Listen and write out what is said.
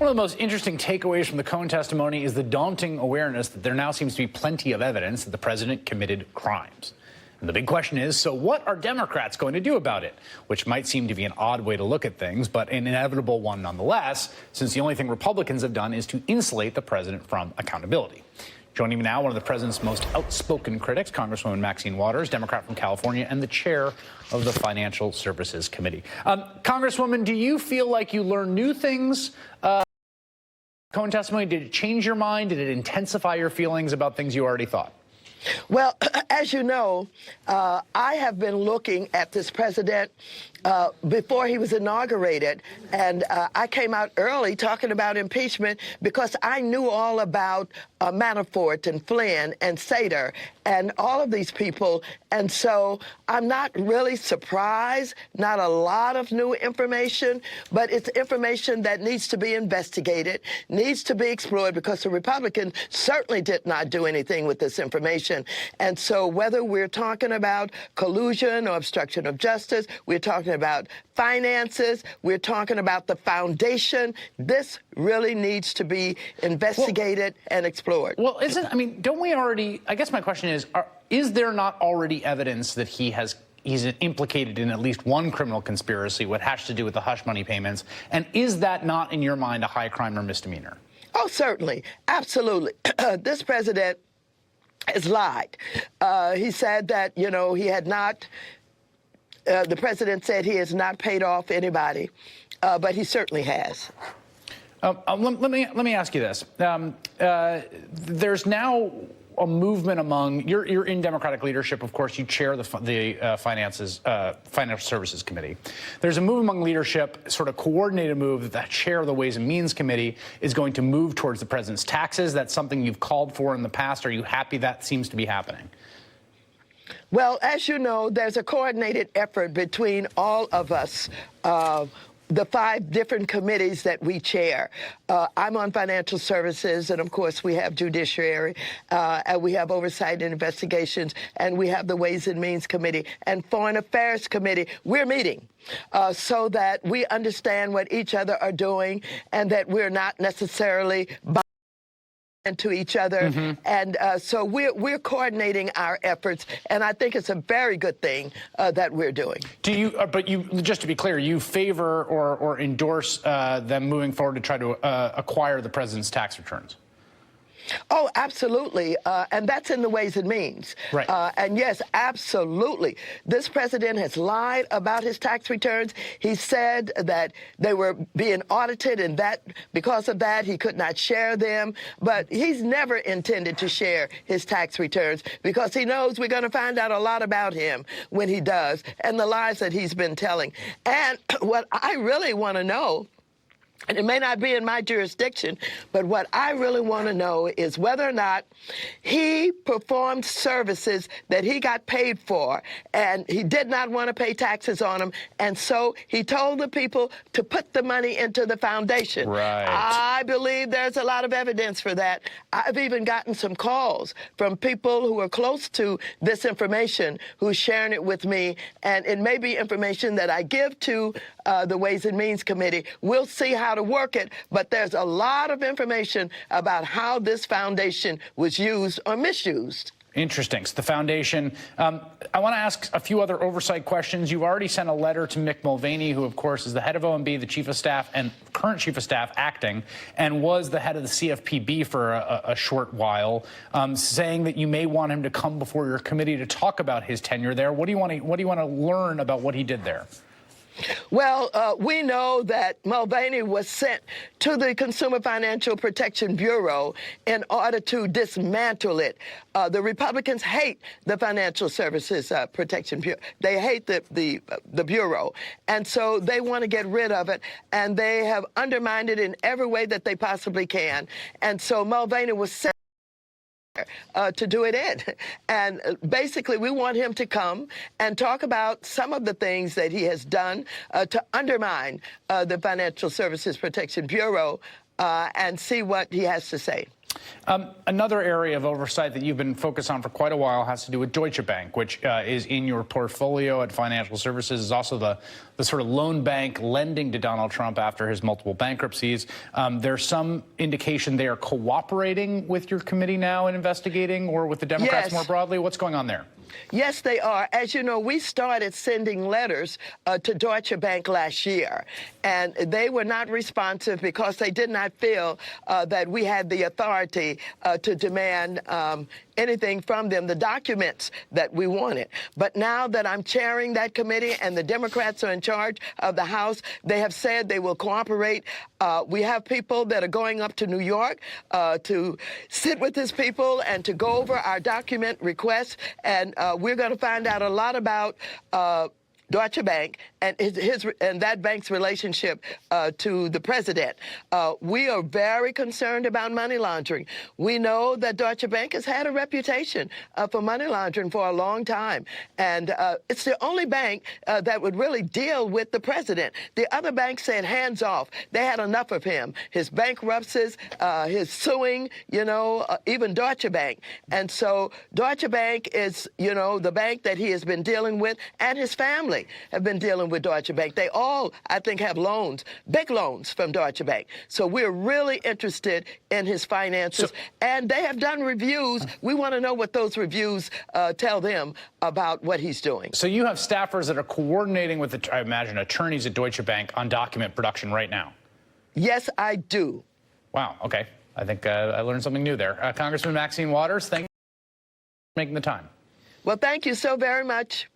One of the most interesting takeaways from the Cohen testimony is the daunting awareness that there now seems to be plenty of evidence that the president committed crimes. And the big question is, so what are Democrats going to do about it? Which might seem to be an odd way to look at things, but an inevitable one nonetheless, since the only thing Republicans have done is to insulate the president from accountability. Joining me now, one of the president's most outspoken critics, Congresswoman Maxine Waters, Democrat from California, and the chair of the Financial Services Committee. Congresswoman, do you feel like you learned new things? Cohen testimony, did it change your mind? Did it intensify your feelings about things you already thought? Well, as you know, I have been looking at this president before he was inaugurated, and I came out early talking about impeachment because I knew all about Manafort and Flynn and Sater and all of these people, and so I'm not really surprised. Not a lot of new information, but it's information that needs to be investigated, needs to be explored, because the Republicans certainly did not do anything with this information. And so whether we're talking about collusion or obstruction of justice, we're talking about finances, we're talking about the foundation, this really needs to be investigated and explored. Well, don't we already, I guess my question is there not already evidence that he's implicated in at least one criminal conspiracy, what has to do with the hush money payments? And is that not, in your mind, a high crime or misdemeanor? Oh, certainly. Absolutely. This president has lied. He said that, he had not, the president said he has not paid off anybody, but he certainly has. Let me ask you this. There's now a movement among, you're in Democratic leadership, of course, you chair the Financial Services Committee. There's a move among leadership, sort of coordinated move, that the chair of the Ways and Means Committee is going to move towards the president's taxes. That's something you've called for in the past. Are you happy that seems to be happening? Well, as you know, there's a coordinated effort between all of us, the 5 different committees that we chair. I'm on Financial Services, and of course we have Judiciary, and we have Oversight and Investigations, and we have the Ways and Means Committee and Foreign Affairs Committee. We're meeting so that we understand what each other are doing and that we're not necessarily to each other, and so we're coordinating our efforts, and I think it's a very good thing that we're doing. Do you? But you, just to be clear, you favor or endorse them moving forward to try to acquire the president's tax returns? Oh, absolutely. And that's in the Ways and Means. Right. And yes, absolutely. This president has lied about his tax returns. He said that they were being audited, and that because of that, he could not share them. But he's never intended to share his tax returns because he knows we're going to find out a lot about him when he does, and the lies that he's been telling. And what I really want to know, and it may not be in my jurisdiction, but what I really want to know is whether or not he performed services that he got paid for, and he did not want to pay taxes on them, and so he told the people to put the money into the foundation. Right. I believe there's a lot of evidence for that. I've even gotten some calls from people who are close to this information who's sharing it with me, and it may be information that I give to the Ways and Means Committee. We'll see how to work it, but there's a lot of information about how this foundation was used or misused. Interesting. So the foundation. I want to ask a few other oversight questions. You've already sent a letter to Mick Mulvaney, who, of course, is the head of OMB, the chief of staff, and current chief of staff acting, and was the head of the CFPB for a short while, saying that you may want him to come before your committee to talk about his tenure there. What do you want to learn about what he did there? Well, we know that Mulvaney was sent to the Consumer Financial Protection Bureau in order to dismantle it. The Republicans hate the Financial Services Protection Bureau. They hate the Bureau. And so they want to get rid of it, and they have undermined it in every way that they possibly can. And so Mulvaney was sent to do it in. And basically, we want him to come and talk about some of the things that he has done to undermine the Financial Services Protection Bureau and see what he has to say. Another area of oversight that you've been focused on for quite a while has to do with Deutsche Bank, which is in your portfolio at Financial Services, is also the sort of loan bank lending to Donald Trump after his multiple bankruptcies. There's some indication they are cooperating with your committee now in investigating, or with the Democrats more broadly. What's going on there? Yes, they are. As you know, we started sending letters to Deutsche Bank last year, and they were not responsive because they did not feel that we had the authority to demand anything from them, the documents that we wanted. But now that I'm chairing that committee and the Democrats are in charge of the House, they have said they will cooperate. We have people that are going up to New York to sit with these people and to go over our document requests, and we're going to find out a lot about Deutsche Bank and that bank's relationship to the president. We are very concerned about money laundering. We know that Deutsche Bank has had a reputation for money laundering for a long time, and it's the only bank that would really deal with the president. The other banks said hands off. They had enough of him, his bankruptcies, his suing, even Deutsche Bank. And so Deutsche Bank is, the bank that he has been dealing with, and his family have been dealing with Deutsche Bank. They all, I think, have loans, big loans from Deutsche Bank. So we're really interested in his finances, and they have done reviews. We want to know what those reviews tell them about what he's doing. So you have staffers that are coordinating with, I imagine, attorneys at Deutsche Bank on document production right now? Yes, I do. Wow, okay. I think I learned something new there. Congressman Maxine Waters, thank you for making the time. Well, thank you so very much.